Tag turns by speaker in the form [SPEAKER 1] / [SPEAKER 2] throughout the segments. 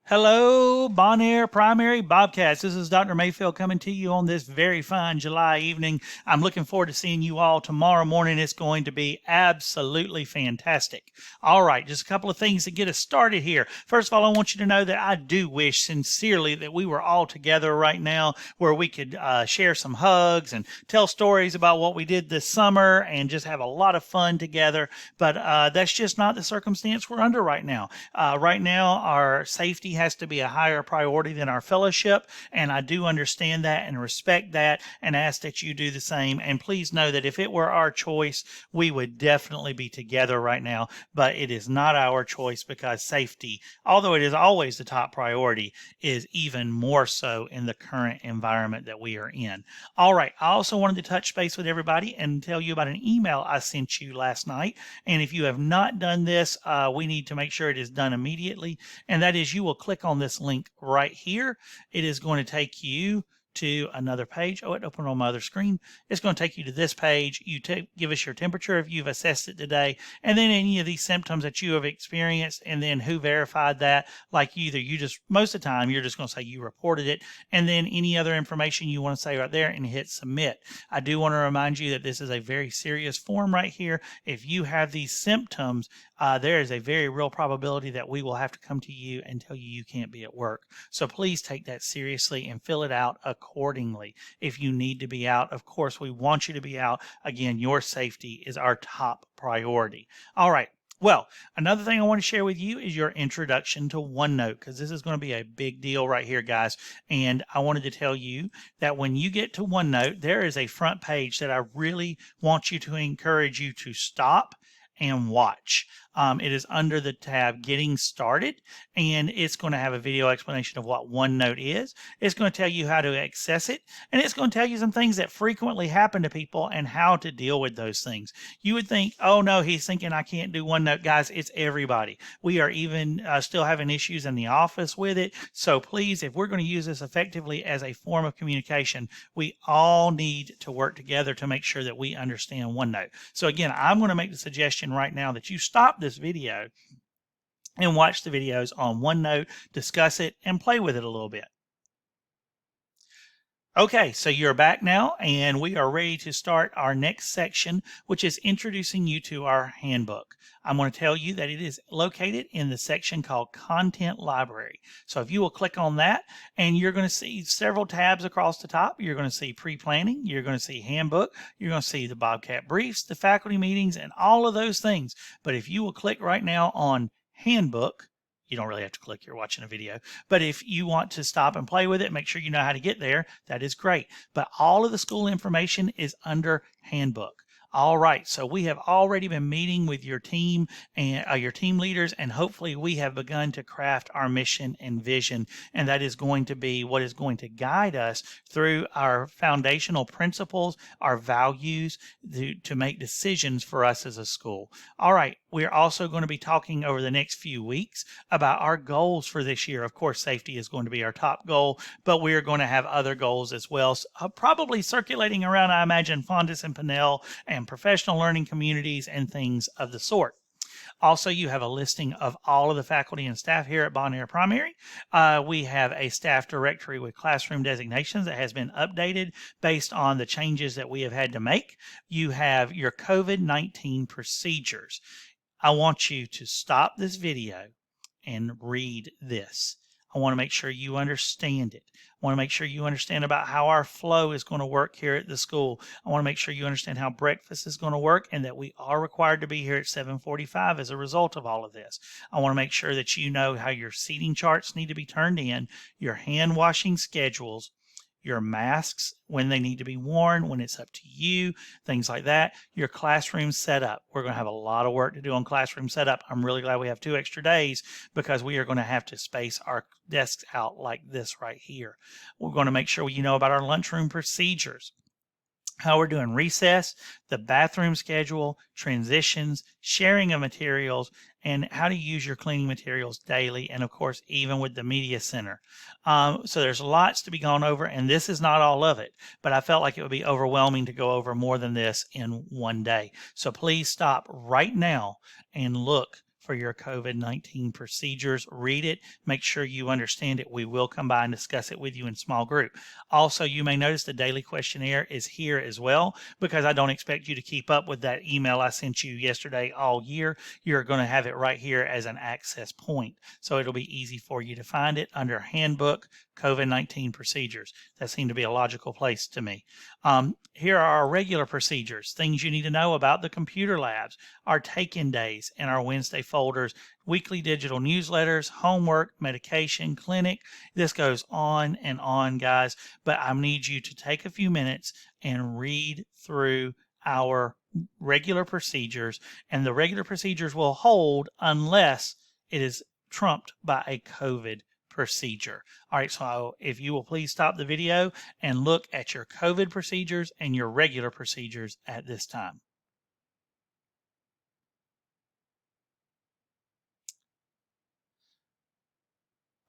[SPEAKER 1] Hello, Bon Air Primary Bobcats. This is Dr. Mayfield coming to you on this very fine July evening. I'm looking forward to seeing you all tomorrow morning. It's going to be absolutely fantastic. All right, just a couple of things to get us started here. First of all, I want you to know that I do wish sincerely that we were all together right now where we could share some hugs and tell stories about what we did this summer and just have a lot of fun together. But that's just not the circumstance we're under right now. Right now, our safety has to be a higher priority than our fellowship, and I do understand that and respect that and ask that you do the same. And please know that if it were our choice, we would definitely be together right now, but it is not our choice because safety, although it is always the top priority, is even more so in the current environment that we are in. All right, I also wanted to touch base with everybody and tell you about an email I sent you last night. And if you have not done this, we need to make sure it is done immediately. And that is, you will click on this link right here. It is going to take you to another page. Oh, it opened on my other screen. It's going to take you to this page. You give us your temperature if you've assessed it today, and then any of these symptoms that you have experienced, and then who verified that. Like either you just, most of the time, you're just going to say you reported it, and then any other information you want to say right there and hit submit. I do want to remind you that this is a very serious form right here. If you have these symptoms, there is a very real probability that we will have to come to you and tell you you can't be at work. So please take that seriously and fill it out accordingly. If you need to be out, of course, we want you to be out. Again, your safety is our top priority. All right. Well, another thing I want to share with you is your introduction to OneNote, because this is going to be a big deal right here, guys. And I wanted to tell you that when you get to OneNote, there is a front page that I really want you to encourage you to stop and watch. It is under the tab Getting Started, and it's going to have a video explanation of what OneNote is. It's going to tell you how to access it, and it's going to tell you some things that frequently happen to people and how to deal with those things. You would think, oh no, he's thinking I can't do OneNote. Guys, it's everybody. We are even still having issues in the office with it. So please, if we're going to use this effectively as a form of communication, we all need to work together to make sure that we understand OneNote. So again, I'm going to make the suggestion right now that you stop this video and watch the videos on OneNote, discuss it, and play with it a little bit. Okay, so you're back now, and we are ready to start our next section, which is introducing you to our handbook. I'm going to tell you that it is located in the section called Content Library. So if you will click on that, and you're going to see several tabs across the top. You're going to see pre-planning, you're going to see handbook, you're going to see the Bobcat briefs, the faculty meetings, and all of those things. But if you will click right now on handbook, you don't really have to click, you're watching a video. But if you want to stop and play with it, make sure you know how to get there. That is great. But all of the school information is under handbook. All right, so we have already been meeting with your team and your team leaders, and hopefully we have begun to craft our mission and vision, and that is going to be what is going to guide us through our foundational principles, our values, to make decisions for us as a school. All right, we're also going to be talking over the next few weeks about our goals for this year. Of course, safety is going to be our top goal, but we're going to have other goals as well, probably circulating around, I imagine, Fondas and Pinnell and professional learning communities and things of the sort. Also, you have a listing of all of the faculty and staff here at Bon Air Primary. We have a staff directory with classroom designations that has been updated based on the changes that we have had to make. You have your COVID-19 procedures. I want you to stop this video and read this. I want to make sure you understand it. I want to make sure you understand about how our flow is going to work here at the school. I want to make sure you understand how breakfast is going to work and that we are required to be here at 7:45 as a result of all of this. I want to make sure that you know how your seating charts need to be turned in, your hand washing schedules, your masks when they need to be worn, when it's up to you, things like that, your classroom setup. We're going to have a lot of work to do on classroom setup. I'm really glad we have 2 extra days because we are going to have to space our desks out like this right here. We're going to make sure you know about our lunchroom procedures, how we're doing recess, the bathroom schedule, transitions, sharing of materials, and how to use your cleaning materials daily, and of course, even with the media center. So there's lots to be gone over, and this is not all of it, but I felt like it would be overwhelming to go over more than this in one day. So please stop right now and look for your COVID-19 procedures. Read it. Make sure you understand it. We will come by and discuss it with you in small group. Also, you may notice the daily questionnaire is here as well, because I don't expect you to keep up with that email I sent you yesterday all year. You're going to have it right here as an access point. So it'll be easy for you to find it under Handbook COVID-19 Procedures. That seemed to be a logical place to me. Here are our regular procedures, things you need to know about the computer labs, our take-in days, and our Wednesday folders, weekly digital newsletters, homework, medication, clinic. This goes on and on, guys, but I need you to take a few minutes and read through our regular procedures, and the regular procedures will hold unless it is trumped by a COVID procedure. All right, so if you will please stop the video and look at your COVID procedures and your regular procedures at this time.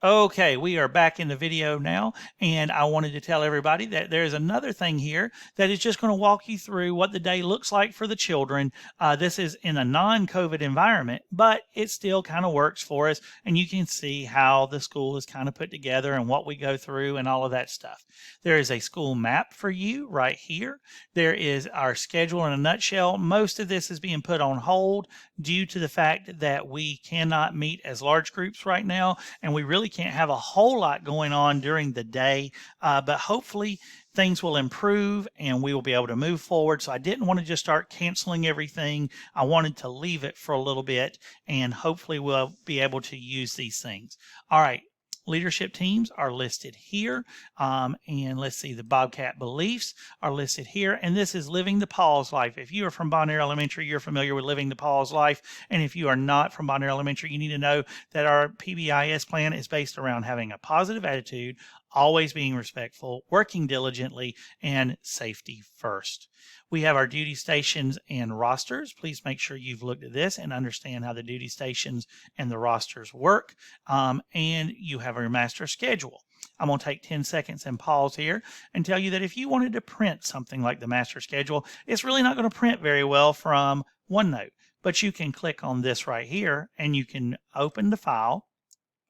[SPEAKER 1] Okay, we are back in the video now, and I wanted to tell everybody that there's another thing here that is just going to walk you through what the day looks like for the children. This is in a non-COVID environment, but it still kind of works for us, and you can see how the school is kind of put together and what we go through and all of that stuff. There is a school map for you right here. There is our schedule in a nutshell. Most of this is being put on hold due to the fact that we cannot meet as large groups right now, and we really can't have a whole lot going on during the day, but hopefully things will improve and we will be able to move forward. So I didn't want to just start canceling everything. I wanted to leave it for a little bit, and hopefully we'll be able to use these things. All right. Leadership teams are listed here. And let's see, the Bobcat beliefs are listed here. And this is living the Paul's life. If you are from Bonaire Elementary, you're familiar with living the Paul's life. And if you are not from Bonaire Elementary, you need to know that our PBIS plan is based around having a positive attitude, always being respectful, working diligently, and safety first. We have our duty stations and rosters. Please make sure you've looked at this and understand how the duty stations and the rosters work. And you have your master schedule. I'm going to take 10 seconds and pause here and tell you that if you wanted to print something like the master schedule, it's really not going to print very well from OneNote. But you can click on this right here and you can open the file.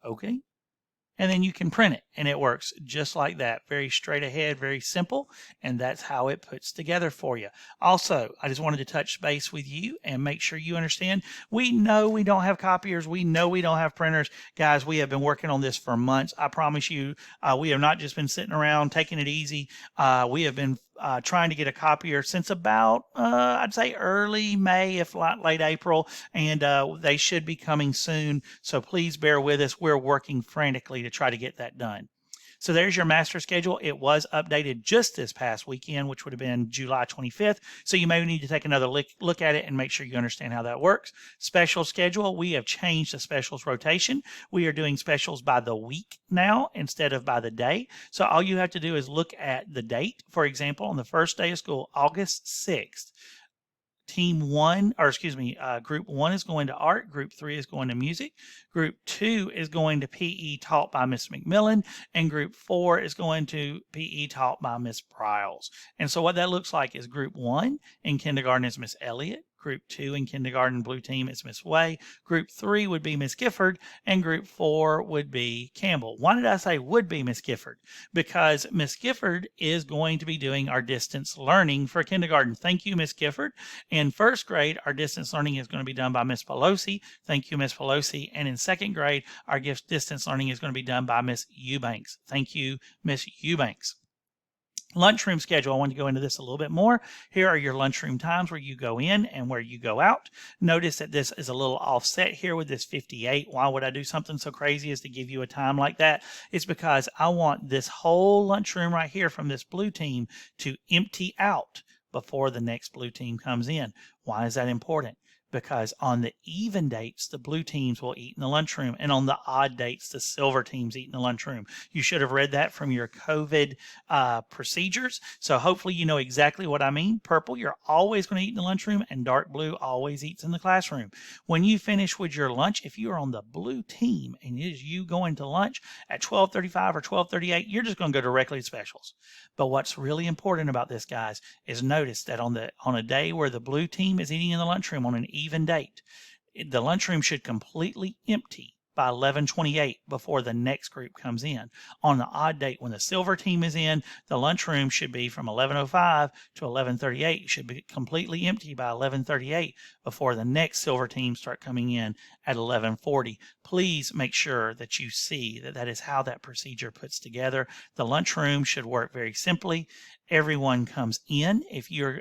[SPEAKER 1] Okay. And then you can print it, and it works just like that. Very straight ahead, very simple, and that's how it puts together for you. Also, I just wanted to touch base with you and make sure you understand. We know we don't have copiers. We know we don't have printers. Guys, we have been working on this for months. I promise you, we have not just been sitting around taking it easy. We have been trying to get a copier since about, I'd say early May, if not late April, and they should be coming soon. So please bear with us. We're working frantically to try to get that done. So there's your master schedule. It was updated just this past weekend, which would have been July 25th. So you may need to take another look at it and make sure you understand how that works. Special schedule. We have changed the specials rotation. We are doing specials by the week now instead of by the day. So all you have to do is look at the date. For example, on the first day of school, August 6th, group 1 is going to art, group 3 is going to music, group 2 is going to PE taught by Miss McMillan, and group 4 is going to PE taught by Miss Pryles. And so what that looks like is group 1 in kindergarten is Miss Elliott, group 2 in kindergarten blue team is Miss Way, group 3 would be Miss Gifford, and group 4 would be Campbell. Why did I say would be Miss Gifford? Because Miss Gifford is going to be doing our distance learning for kindergarten. Thank you, Miss Gifford. In first grade, our distance learning is going to be done by Miss Pelosi. Thank you, Miss Pelosi. And in second grade, our distance learning is going to be done by Miss Eubanks. Thank you, Miss Eubanks. Lunchroom schedule. I want to go into this a little bit more. Here are your lunchroom times where you go in and where you go out. Notice that this is a little offset here with this 58. Why would I do something so crazy as to give you a time like that? It's because I want this whole lunchroom right here from this blue team to empty out before the next blue team comes in. Why is that important? Because on the even dates, the blue teams will eat in the lunchroom, and on the odd dates, the silver teams eat in the lunchroom. You should have read that from your COVID procedures, so hopefully you know exactly what I mean. Purple, you're always going to eat in the lunchroom, and dark blue always eats in the classroom. When you finish with your lunch, if you are on the blue team and it is you going to lunch at 12:35 or 12:38, you're just going to go directly to specials. But what's really important about this, guys, is notice that on a day where the blue team is eating in the lunchroom on an even date, The lunchroom should completely empty by 11:28 before the next group comes in. On the odd date when the silver team is in, the lunchroom should be from 11:05 to 11:38. It should be completely empty by 11:38 before the next silver team start coming in at 11:40. Please make sure that you see that that is how that procedure puts together. The lunchroom should work very simply. Everyone comes in. If you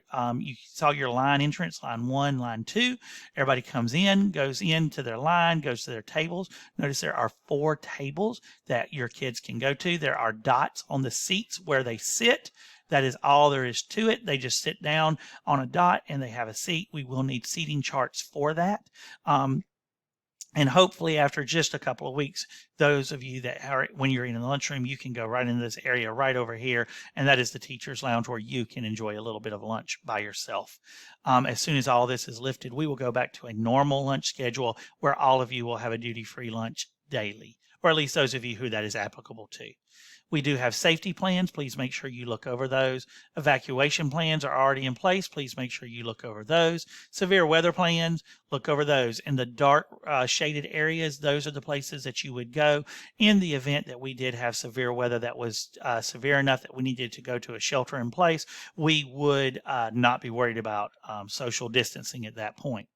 [SPEAKER 1] saw your line entrance, line 1, line 2, everybody comes in, goes into their line, goes to their tables. Notice there are 4 tables that your kids can go to. There are dots on the seats where they sit. That is all there is to it. They just sit down on a dot and they have a seat. We will need seating charts for that. And hopefully after just a couple of weeks, those of you that are, when you're in the lunchroom, you can go right into this area right over here. And that is the teacher's lounge where you can enjoy a little bit of lunch by yourself. As soon as all this is lifted, we will go back to a normal lunch schedule where all of you will have a duty-free lunch daily, or at least those of you who that is applicable to. We do have safety plans. Please make sure you look over those. Evacuation plans are already in place. Please make sure you look over those. Severe weather plans, look over those. In the dark shaded areas, those are the places that you would go in the event that we did have severe weather that was severe enough that we needed to go to a shelter in place. We would not be worried about social distancing at that point.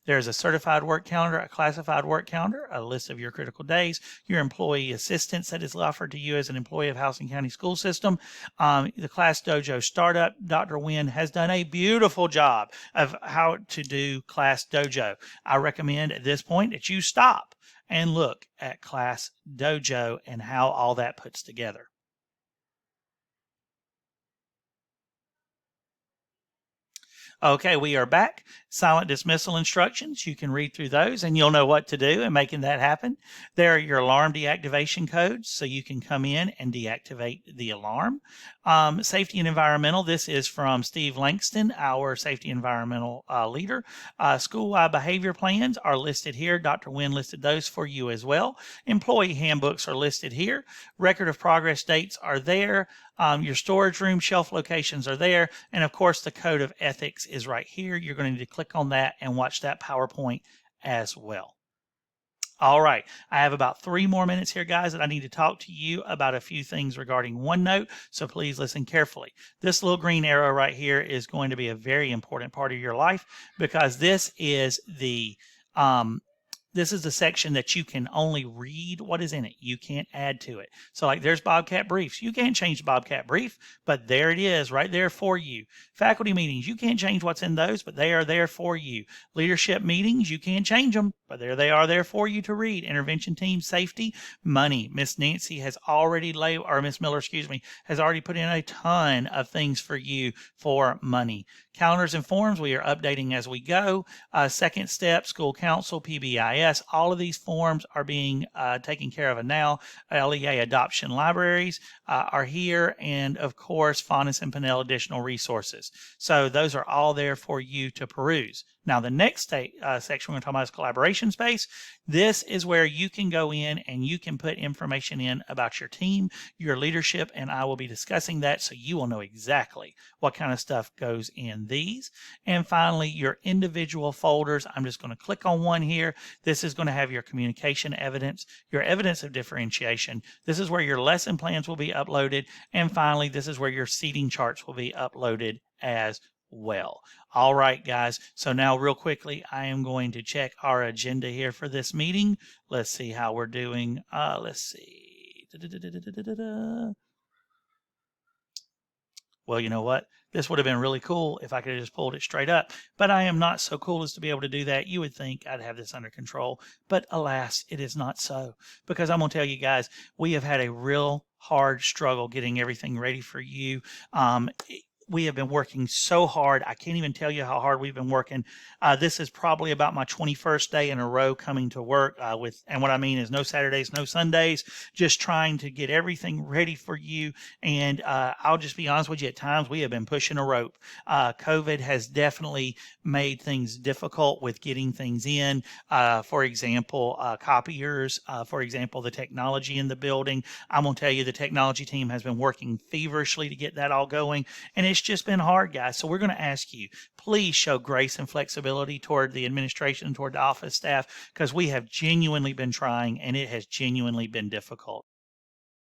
[SPEAKER 1] There's a certified work calendar, a classified work calendar, a list of your critical days, your employee assistance that is offered to you as an employee of Housing County School System. The Class Dojo Startup, Dr. Wynn has done a beautiful job of how to do Class Dojo. I recommend at this point that you stop and look at Class Dojo and how all that puts together. Okay, we are back. Silent dismissal instructions. You can read through those and you'll know what to do in making that happen. There are your alarm deactivation codes, so you can come in and deactivate the alarm. Safety and environmental. This is from Steve Langston, our safety environmental leader. School-wide behavior plans are listed here. Dr. Wynn listed those for you as well. Employee handbooks are listed here. Record of progress dates are there. Your storage room shelf locations are there. And of course, the code of ethics is right here. You're going to need to click on that and watch that PowerPoint as well. All right. I have about 3 more minutes here, guys, that I need to talk to you about a few things regarding OneNote. So please listen carefully. This little green arrow right here is going to be a very important part of your life because this is the section that you can only read what is in it. You can't add to it. So like there's Bobcat Briefs. You can't change the Bobcat Brief, but there it is right there for you. Faculty meetings, you can't change what's in those, but they are there for you. Leadership meetings, you can't change them, but there they are there for you to read. Intervention team, safety, money. Miss Nancy has already Miss Miller, has already put in a ton of things for you for money. Calendars and forms, we are updating as we go. Second step, school council, PBIS, all of these forms are being taken care of now. LEA adoption libraries are here, and of course, Faunus and Pinnell additional resources. So those are all there for you to peruse. Now, the next section we're going to talk about is collaboration space. This is where you can go in and you can put information in about your team, your leadership, and I will be discussing that so you will know exactly what kind of stuff goes in these. And finally, your individual folders. I'm just going to click on one here. This is going to have your communication evidence, your evidence of differentiation. This is where your lesson plans will be uploaded. And finally, this is where your seating charts will be uploaded as well. All right, guys. So now real quickly, I am going to check our agenda here for this meeting. Let's see how we're doing. Let's see. Well, you know what? This would have been really cool if I could have just pulled it straight up, but I am not so cool as to be able to do that. You would think I'd have this under control, but alas, it is not so, because I'm going to tell you guys, we have had a real hard struggle getting everything ready for you. We have been working so hard. I can't even tell you how hard we've been working. This is probably about my 21st day in a row coming to work and what I mean is no Saturdays, no Sundays, just trying to get everything ready for you. And I'll just be honest with you, at times we have been pushing a rope. COVID has definitely made things difficult with getting things in. For example, copiers, for example, the technology in the building. I'm going to tell you the technology team has been working feverishly to get that all going. And it's it's just been hard, guys. So we're going to ask you, please show grace and flexibility toward the administration, toward the office staff, because we have genuinely been trying and it has genuinely been difficult.